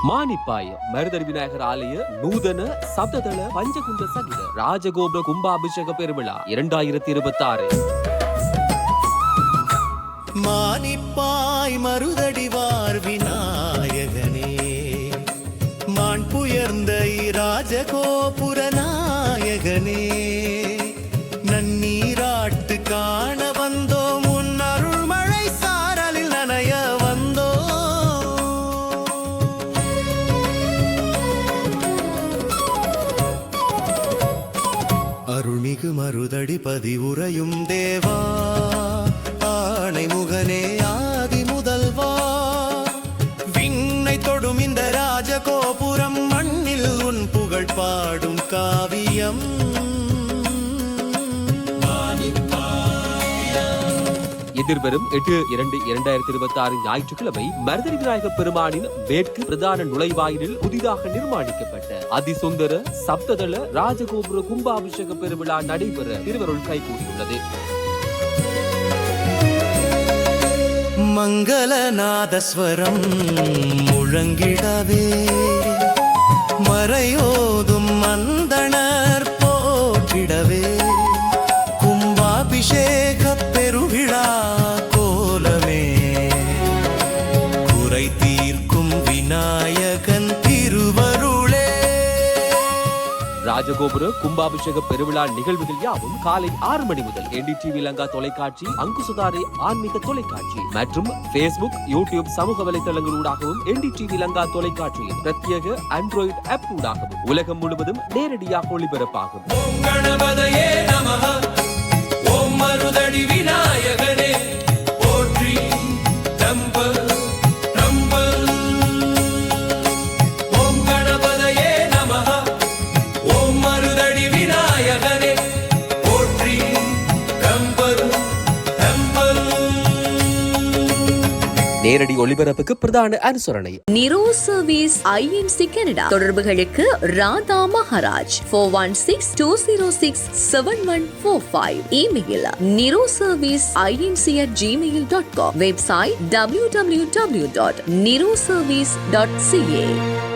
மானிப்பாய் மருதர் விநாயகர் ஆலய நூதன சப்ததள பஞ்சகுண்ட சகித ராஜகோபுர கும்பாபிஷேக பெருவிழா 2026. மானிப்பாய் மருதடிவார் விநாயகனே மான் புயர்ந்த ராஜகோபுர நாயகனே நன்னீராட்டு காண வந்தோம் உன் அருள் மழை சாரலில் நனைய வந்தோம். அருள்மிகு மருதடிபதி உறையும் தேவா ஆணை முகனே ஆதி முதல்வா விண்ணை தொடும் இந்த ராஜகோபுரம் மண்ணில் உன் புகழ் பாடும் காவியம். எதிர்வரும் 8/2/2026 ஞாயிற்றுக்கிழமை மருதரி விநாயகப் பெருமானின் மேற்கு பிரதான நுழைவாயிலில் புதிதாக நிர்மாணிக்கப்பட்ட அதிசுந்தர சப்ததள ராஜகோபுர கும்பாபிஷேக பெருவிழா நடைபெற திருவருள் கைகூடியுள்ளது. மங்களநாதஸ்வரம் முழங்கிடவே மறையோதும் மந்தனர் போற்றிடவே கும்பாபிஷேக பெருவிழா கோலமே குறை தீர்க்கும் விநாயகன் திருவருளே. ராஜகோபுர கும்பாபிஷேக பெருவிழா நிகழ்வுகள் யாவும் காலை 6 மணி முதல் NDTV லங்கா தொலைக்காட்சி, அங்குசுதாரே ஆன்மீக தொலைக்காட்சி மற்றும் Facebook, YouTube சமூக வலைதளங்களூடாகவும் NDTV லங்கா தொலைக்காட்சியின் பிரத்யேக ஆண்ட்ராய்டு ஆப் ஊடாகவும் உலகம் முழுவதும் நேரடியாக ஒளிபரப்பாகும். ஓம் கணபதையே நமஹ, ஓம் மருதடி விநாயகனே போற்றி தம்பல் தம்பல். ஓம் கணபதையே நமஹ, ஓம் மருதடி விநாயகனே போற்றி தம்பல் தம்பல். நேரடி ஒளிபரப்புக்கு பிரதான அனுசரணை நிரோ சர்வீஸ் INC கனடா. தொடர்புகளுக்கு Radha Maharaj 4162067145. Email niroserviceinc@gmail.com. Website www.niroservice.ca.